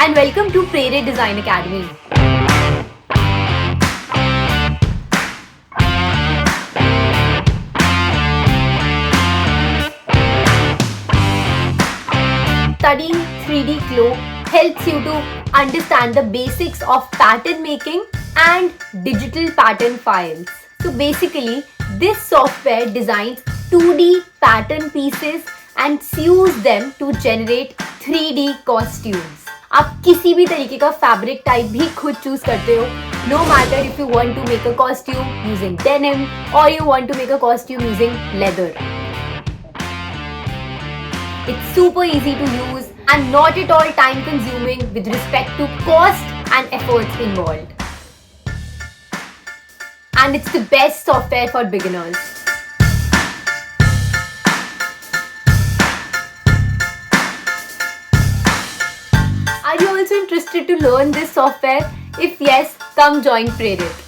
and welcome to Prerit Design Academy. Studying 3D Glow helps you to understand the basics of pattern making and digital pattern files. So basically, this software designs 2D pattern pieces and sews them to generate 3D costumes. आप किसी भी तरीके का fabric type भी खुद choose करते हो. No matter if you want to make a costume using denim or you want to make a costume using leather. It's super easy to use and not at all time consuming with respect to cost and efforts involved. And it's the best software for beginners. Are you also interested to learn this software? If yes, come join Prerit.